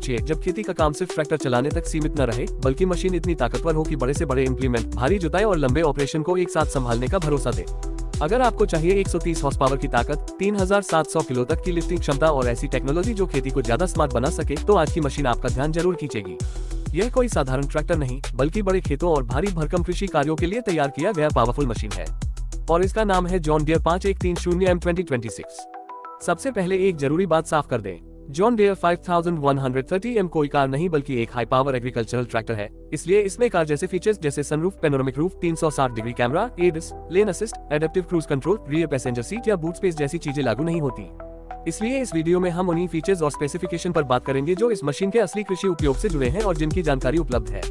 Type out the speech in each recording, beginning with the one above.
सोचिए, जब खेती का काम सिर्फ ट्रैक्टर चलाने तक सीमित न रहे, बल्कि मशीन इतनी ताकतवर हो कि बड़े से बड़े इम्प्लीमेंट, भारी जुताई और लंबे ऑपरेशन को एक साथ संभालने का भरोसा दे। अगर आपको चाहिए 130 हॉर्स पावर की ताकत, 3700 किलो तक की लिफ्टिंग क्षमता और ऐसी टेक्नोलॉजी जो खेती को ज्यादा स्मार्ट बना सके, तो आज की मशीन आपका ध्यान जरूर खींचेगी। यह कोई साधारण ट्रैक्टर नहीं, बल्कि बड़े खेतों और भारी भरकम कृषि कार्यों के लिए तैयार किया गया पावरफुल मशीन है, और इसका नाम है जॉन डियर 5130M 2026। सबसे पहले एक जरूरी बात साफ कर दें, जॉन डियर 5130M कोई कार नहीं बल्कि एक हाई पावर एग्रीकल्चरल ट्रैक्टर है। इसलिए इसमें कार जैसे फीचर्स जैसे sunroof, panoramic roof, 360 degree camera, Aedes, लेन assist, adaptive cruise control, rear passenger seat या बूट स्पेस जैसी चीजें लागू नहीं होती। इसलिए इस वीडियो में हम उन्हीं फीचर्स और स्पेसिफिकेशन पर बात करेंगे जो इस मशीन के असली कृषि उपयोग से जुड़े हैं और जिनकी जानकारी उपलब्ध है।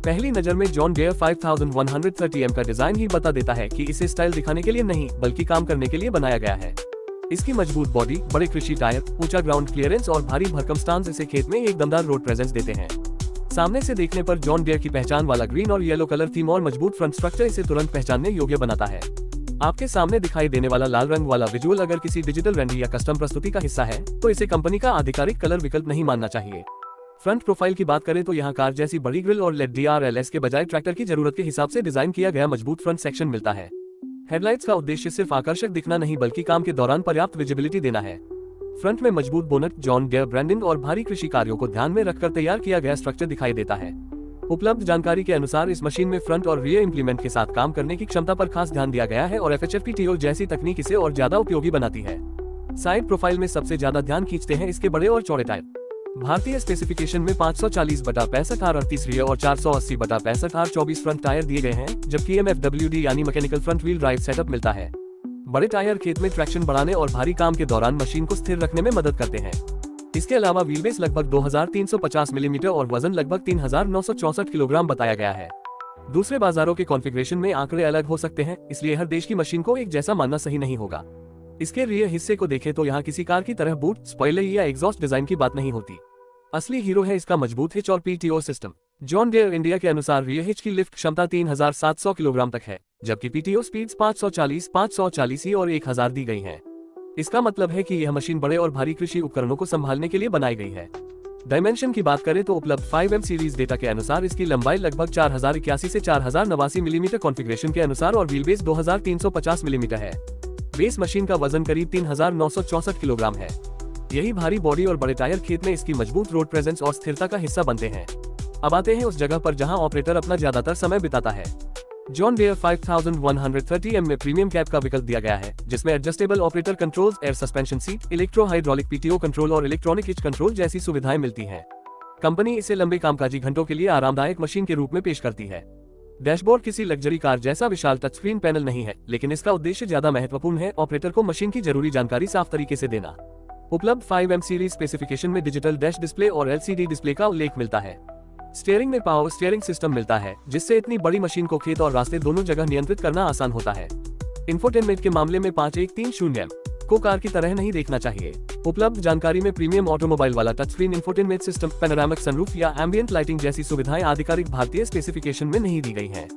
पहली नजर में जॉन डियर 5130M का डिजाइन ही बता देता है कि इसे स्टाइल दिखाने के लिए नहीं, बल्कि काम करने के लिए बनाया गया है। इसकी मजबूत बॉडी, बड़े कृषि टायर, ऊंचा ग्राउंड क्लियरेंस और भारी भरकम स्टांस इसे खेत में एक दमदार रोड प्रेजेंस देते हैं। सामने से देखने पर जॉन डियर की पहचान वाला ग्रीन और येलो कलर थीम और मजबूत फ्रंट स्ट्रक्चर इसे तुरंत पहचानने योग्य बनाता है। आपके सामने दिखाई देने वाला लाल रंग वाला विजुअल अगर किसी डिजिटल रेंडर या कस्टम प्रस्तुति का हिस्सा है, तो इसे कंपनी का आधिकारिक कलर विकल्प नहीं मानना चाहिए। फ्रंट प्रोफाइल की बात करें तो यहाँ कार जैसी बड़ी ग्रिल और लेड DRLS के बजाय ट्रैक्टर की जरूरत के हिसाब से डिजाइन किया गया मजबूत फ्रंट सेक्शन मिलता है। हेडलाइट्स का उद्देश्य सिर्फ आकर्षक दिखना नहीं बल्कि काम के दौरान पर्याप्त विजिबिलिटी देना है। फ्रंट में मजबूत बोनट, जॉन डियर ब्रांडिंग और भारी कृषि कार्यों को ध्यान में रखकर तैयार किया गया स्ट्रक्चर दिखाई देता है। उपलब्ध जानकारी के अनुसार इस मशीन में फ्रंट और रियर इम्प्लीमेंट के साथ काम करने की क्षमता पर खास ध्यान दिया गया है और FHFPTO जैसी तकनीक इसे और ज्यादा उपयोगी बनाती है। साइड प्रोफाइल में सबसे ज्यादा ध्यान खींचते हैं इसके बड़े और चौड़े टायर। भारतीय स्पेसिफिकेशन में 540/65 R38 रियर और 480/65 R24 फ्रंट टायर दिए गए हैं, जबकि MFWD यानी mechanical front wheel drive setup मिलता है। बड़े टायर खेत में ट्रैक्शन बढ़ाने और भारी काम के दौरान मशीन को स्थिर रखने में मदद करते हैं। इसके अलावा व्हील बेस लगभग 2350 मिलीमीटर और वजन लगभग 3964 किलोग्राम बताया गया है। दूसरे बाजारों के कॉन्फ़िगरेशन में आंकड़े अलग हो सकते हैं, इसलिए हर देश की मशीन को एक जैसा मानना सही नहीं होगा। इसके रियर हिस्से को देखें तो यहाँ किसी कार की तरह बूट, स्पॉइलर या एग्जॉस्ट डिजाइन की बात नहीं होती। असली हीरो है इसका मजबूत हिच और PTO system. John Deere India के अनुसार रियर हिच की लिफ्ट क्षमता 3700 किलोग्राम तक है, जबकि PTO स्पीड्स 540, 540 और 1000 दी गई हैं। इसका मतलब है कि यह मशीन बड़े और भारी कृषि उपकरणों को संभालने के लिए बनाई गई है। डायमेंशन की बात करें तो उपलब्ध 5M सीरीज डेटा के अनुसार इसकी लंबाई लगभग 4081 से 4089 मिलीमीटर कॉन्फ़िगरेशन के अनुसार और व्हील बेस 2350 मिलीमीटर है। बेस मशीन का वजन करीब 3964 किलोग्राम है। यही भारी बॉडी और बड़े टायर खेत में इसकी मजबूत रोड प्रेजेंस और स्थिरता का हिस्सा बनते हैं। अब आते हैं उस जगह पर जहां ऑपरेटर अपना ज्यादातर समय बिताता है। जॉन डियर 5130M में प्रीमियम कैब का विकल्प दिया गया है, जिसमें adjustable operator controls, air suspension seat, electro hydraulic PTO control और इलेक्ट्रॉनिक हिच कंट्रोल जैसी सुविधाएं मिलती हैं। कंपनी इसे लंबे कामकाजी घंटों के लिए आरामदायक मशीन के रूप में पेश करती है। डैशबोर्ड किसी लग्जरी कार जैसा विशाल टच स्क्रीन पैनल नहीं है, लेकिन इसका उद्देश्य ज्यादा महत्वपूर्ण है, ऑपरेटर को मशीन की जरूरी जानकारी साफ तरीके से देना। उपलब्ध 5M सीरीज स्पेसिफिकेशन में डिजिटल डैश डिस्प्ले और LCD डिस्प्ले का उल्लेख मिलता है। स्टीयरिंग में पावर स्टीयरिंग सिस्टम मिलता है, जिससे इतनी बड़ी मशीन को खेत और रास्ते दोनों जगह नियंत्रित करना आसान होता है। इंफोटेनमेंट के मामले में 5130M को कार की तरह नहीं देखना चाहिए। उपलब्ध जानकारी में प्रीमियम ऑटोमोबाइल वाला touch screen infotainment system, panoramic sunroof या एम्बिएंट लाइटिंग जैसी सुविधाएं आधिकारिक भारतीय स्पेसिफिकेशन में नहीं दी गई हैं।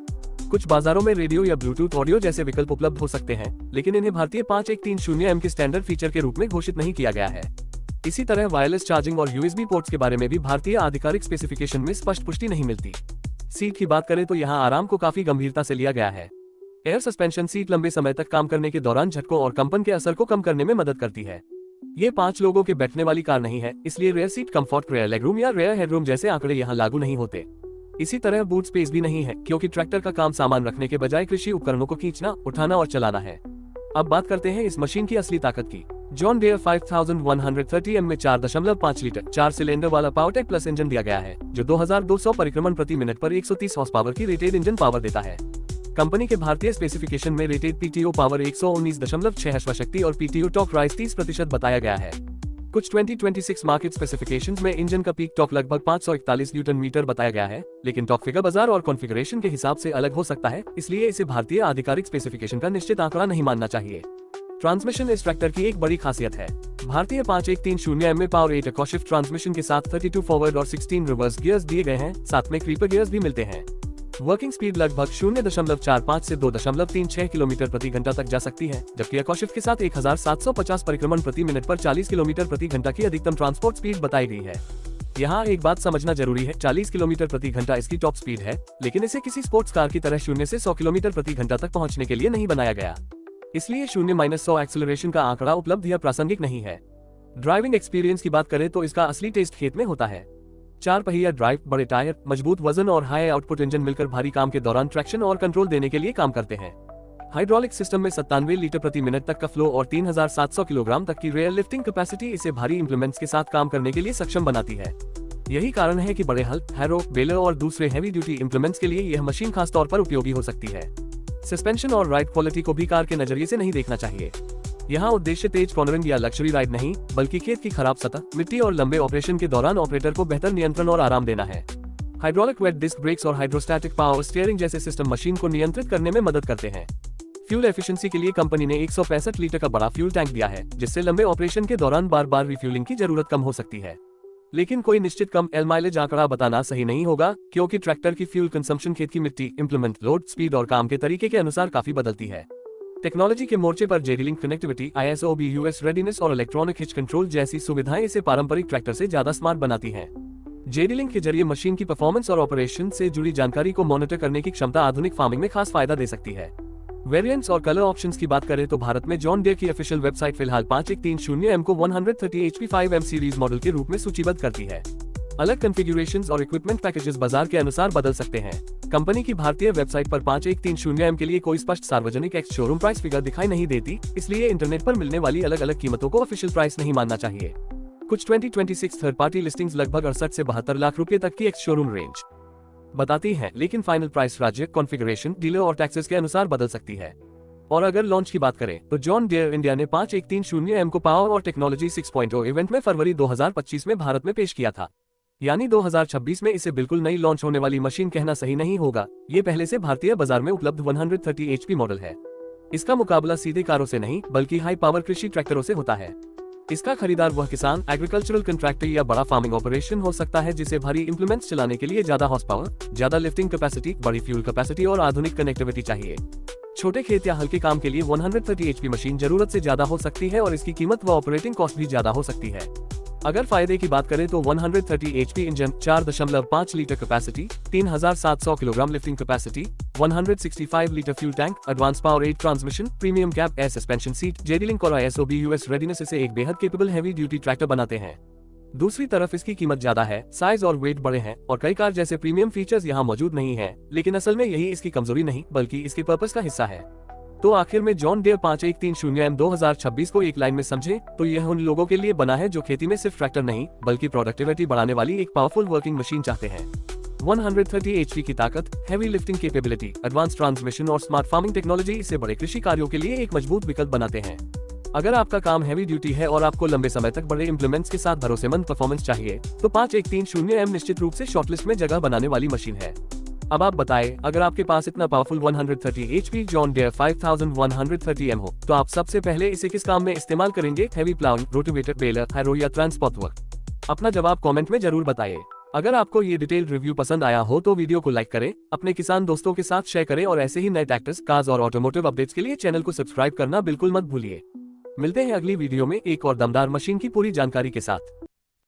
कुछ बाजारों में रेडियो या ब्लूटूथ ऑडियो जैसे विकल्प उपलब्ध हो सकते हैं, लेकिन इन्हें भारतीय 5130M के स्टैंडर्ड फीचर के रूप में घोषित नहीं किया गया है। इसी तरह वायरलेस चार्जिंग और USB पोर्ट्स के बारे में भी भारतीय आधिकारिक स्पेसिफिकेशन में स्पष्ट पुष्टि नहीं मिलती। सीट की बात करें तो यहाँ आराम को काफी गंभीरता से लिया गया है। एयर सस्पेंशन सीट लंबे समय तक काम करने के दौरान झटकों और कंपन के असर को कम करने में मदद करती है। ये 5 लोगों के बैठने वाली कार नहीं है, इसलिए rear seat comfort, rear legroom या रेयर हेडरूम जैसे आंकड़े यहाँ लागू नहीं होते। इसी तरह बूट स्पेस भी नहीं है, क्योंकि ट्रैक्टर का काम सामान रखने के बजाय कृषि उपकरणों को खींचना, उठाना और चलाना है। अब बात करते हैं इस मशीन की असली ताकत की। जॉन डियर 5130M में 4.5 लीटर 4 सिलेंडर वाला पावरटेक प्लस इंजन दिया गया है, जो 2200 परिक्रमण प्रति मिनट पर 130 हॉर्स पावर की रेटेड इंजन पावर देता है। कंपनी के भारतीय स्पेसिफिकेशन में रेटेड PTO पावर 119.6 अश्वशक्ति और PTO टॉर्क राइज 30% बताया गया है। कुछ 2026 मार्केट स्पेसिफिकेशंस में इंजन का पीक टॉर्क लगभग 541 न्यूटन मीटर बताया गया है, लेकिन टॉर्क फिगर बाजार और कॉन्फ़िगरेशन के हिसाब से अलग हो सकता है, इसलिए इसे भारतीय आधिकारिक स्पेसिफिकेशन का निश्चित आंकड़ा नहीं मानना चाहिए। ट्रांसमिशन इस ट्रैक्टर की एक बड़ी खासियत है। भारतीय 5130M में पावर 8 शिफ्ट ट्रांसमिशन के साथ 32 फॉरवर्ड और 16 रिवर्स गियर्स दिए गए हैं, साथ में क्रीपर गियर्स भी मिलते हैं। वर्किंग स्पीड लगभग 0.45 से 2.36 किलोमीटर प्रति घंटा तक जा सकती है, जबकि अकॉशिफ्ट के साथ 1750 परिक्रमण प्रति मिनट पर 40 किलोमीटर प्रति घंटा की अधिकतम ट्रांसपोर्ट स्पीड बताई गई है। यहाँ एक बात समझना जरूरी है, 40 किलोमीटर प्रति घंटा इसकी टॉप स्पीड है, लेकिन इसे किसी स्पोर्ट्स कार की तरह 0 से 100 किलोमीटर प्रति घंटा तक पहुंचने के लिए नहीं बनाया गया। इसलिए 0-100 एक्सेलरेशन का आंकड़ा उपलब्ध या प्रासंगिक नहीं है। ड्राइविंग एक्सपीरियंस की बात करें तो इसका असली टेस्ट खेत में होता है। 4 पहिया ड्राइव, बड़े टायर, मजबूत वजन और हाई आउटपुट इंजन मिलकर भारी काम के दौरान ट्रैक्शन और कंट्रोल देने के लिए काम करते हैं। हाइड्रोलिक सिस्टम में 97 लीटर प्रति मिनट तक का फ्लो और 3700 किलोग्राम तक की रेयर लिफ्टिंग कैपेसिटी इसे भारी इंप्लीमेंट्स के साथ काम करने के लिए सक्षम बनाती है। यही कारण है कि बड़े हल, हैरो, बेलर और दूसरे हैवी ड्यूटी इंप्लीमेंट्स के लिए यह मशीन खास तौर पर उपयोगी हो सकती है। सस्पेंशन और राइड क्वालिटी को भी कार के नजरिए से नहीं देखना चाहिए। यहाँ उद्देश्य तेज कॉर्नरिंग या लग्जरी राइड नहीं, बल्कि खेत की खराब सतह, मिट्टी और लंबे ऑपरेशन के दौरान ऑपरेटर को बेहतर नियंत्रण और आराम देना है। हाइड्रोलिक वेट डिस्क ब्रेक्स और हाइड्रोस्टैटिक पावर स्टीयरिंग जैसे सिस्टम मशीन को नियंत्रित करने में मदद करते हैं। फ्यूल एफिशिएंसी के लिए कंपनी ने 165 लीटर का बड़ा फ्यूल टैंक दिया है, जिससे लंबे ऑपरेशन के दौरान बार बार रिफ्यूलिंग की जरूरत कम हो सकती है। लेकिन कोई निश्चित कम एल माइलेज आंकड़ा बताना सही नहीं होगा, क्योंकि ट्रैक्टर की फ्यूल कंजम्पशन खेत की मिट्टी, इंप्लीमेंट, लोड, स्पीड और काम के तरीके के अनुसार काफी बदलती है। टेक्नोलॉजी के मोर्चे पर JD-link connectivity, ISO BUS readiness और इलेक्ट्रॉनिक हिच कंट्रोल जैसी सुविधाएं इसे पारंपरिक ट्रैक्टर से ज्यादा स्मार्ट बनाती हैं। जेडी-लिंक के जरिए मशीन की परफॉर्मेंस और ऑपरेशन से जुड़ी जानकारी को मॉनिटर करने की क्षमता आधुनिक फार्मिंग में खास फायदा दे सकती है। वेरिएंट्स और कलर ऑप्शंस की बात करें तो भारत में जॉन डियर की ऑफिशियल वेबसाइट फिलहाल 5130M को 130 HP 5M सीरीज मॉडल के रूप में सूचीबद्ध करती है। अलग कॉन्फ़िगरेशंस और इक्विपमेंट पैकेजेस बाजार के अनुसार बदल सकते हैं। कंपनी की भारतीय वेबसाइट पर 5130M के लिए कोई स्पष्ट सार्वजनिक एक्स शोरूम प्राइस फिगर दिखाई नहीं देती, इसलिए इंटरनेट पर मिलने वाली अलग अलग कीमतों को ऑफिशियल प्राइस नहीं मानना चाहिए। कुछ 2026 थर्ड पार्टी लिस्टिंग्स लगभग 68 से 72 लाख रुपए तक की एक्स शोरूम रेंज बताती हैं, लेकिन फाइनल प्राइस राज्य, कॉन्फ़िगरेशन, डीलर और टैक्सेस के अनुसार बदल सकती है। और अगर लॉन्च की बात करें तो जॉन डियर इंडिया ने 5130M को पावर और टेक्नोलॉजी 6.0 इवेंट में फरवरी 2025 में भारत में पेश किया था। यानी 2026 में इसे बिल्कुल नई लॉन्च होने वाली मशीन कहना सही नहीं होगा। ये पहले से भारतीय बाजार में उपलब्ध 130 HP मॉडल है। इसका मुकाबला सीधे कारों से नहीं, बल्कि हाई पावर कृषि ट्रैक्टरों से होता है। इसका खरीदार वह किसान, एग्रीकल्चरल कंट्रैक्टर या बड़ा फार्मिंग ऑपरेशन हो सकता है जिसे भारी इंप्लीमेंट्स चलाने के लिए ज्यादा हॉर्स पावर, ज्यादा लिफ्टिंग कैपेसिटी, बड़ी फ्यूल कैपेसिटी और आधुनिक कनेक्टिविटी चाहिए। छोटे खेत या हल्के काम के लिए 130 HP मशीन जरूरत से ज्यादा हो सकती है और इसकी कीमत व ऑपरेटिंग कॉस्ट भी ज्यादा हो सकती है। अगर फायदे की बात करें तो 130 HP engine, 4.5 litre capacity, 3700 kilogram lifting capacity, 165 litre fuel tank, advance power 8 transmission, premium cab, air suspension seat, JD-link और ISO BUS रेडीनेस इसे एक बेहद केपेबल हैवी ड्यूटी ट्रैक्टर बनाते हैं। दूसरी तरफ इसकी कीमत ज्यादा है, साइज और वेट बड़े हैं और कई कार जैसे प्रीमियम फीचर्स यहाँ मौजूद नहीं है, लेकिन असल में यही इसकी कमजोरी नहीं, बल्कि इसके पर्पस का हिस्सा है। तो आखिर में जॉन डियर 5130M 2026 को एक लाइन में समझे तो यह उन लोगों के लिए बना है जो खेती में सिर्फ ट्रैक्टर नहीं, बल्कि प्रोडक्टिविटी बढ़ाने वाली एक पावरफुल वर्किंग मशीन चाहते हैं। 130 HP की ताकत, heavy lifting capability, advance transmission और स्मार्ट फार्मिंग टेक्नोलॉजी इसे बड़े कृषि कार्यों के लिए एक मजबूत विकल्प बनाते हैं। अगर आपका काम हैवी ड्यूटी है और आपको लंबे समय तक बड़े इंप्लीमेंट्स के साथ भरोसेमंद परफॉर्मेंस चाहिए, तो 5130M निश्चित रूप से शॉर्टलिस्ट में जगह बनाने वाली मशीन है। अब आप बताएं, अगर आपके पास इतना powerful 130 HP John Deere 5130M हो, तो आप सबसे पहले इसे किस काम में इस्तेमाल करेंगे? Heavy ploughing, rotavator, baler, harrow या ट्रांसपोर्ट वर्क? अपना जवाब कमेंट में जरूर बताइए। अगर आपको ये डिटेल रिव्यू पसंद आया हो तो वीडियो को लाइक करें, अपने किसान दोस्तों के साथ शेयर करें और ऐसे ही नए ट्रैक्टर्स, कार्स और ऑटोमोटिव अपडेट्स के लिए चैनल को सब्सक्राइब करना बिल्कुल मत भूलिए। मिलते हैं अगली वीडियो में एक और दमदार मशीन की पूरी जानकारी के साथ।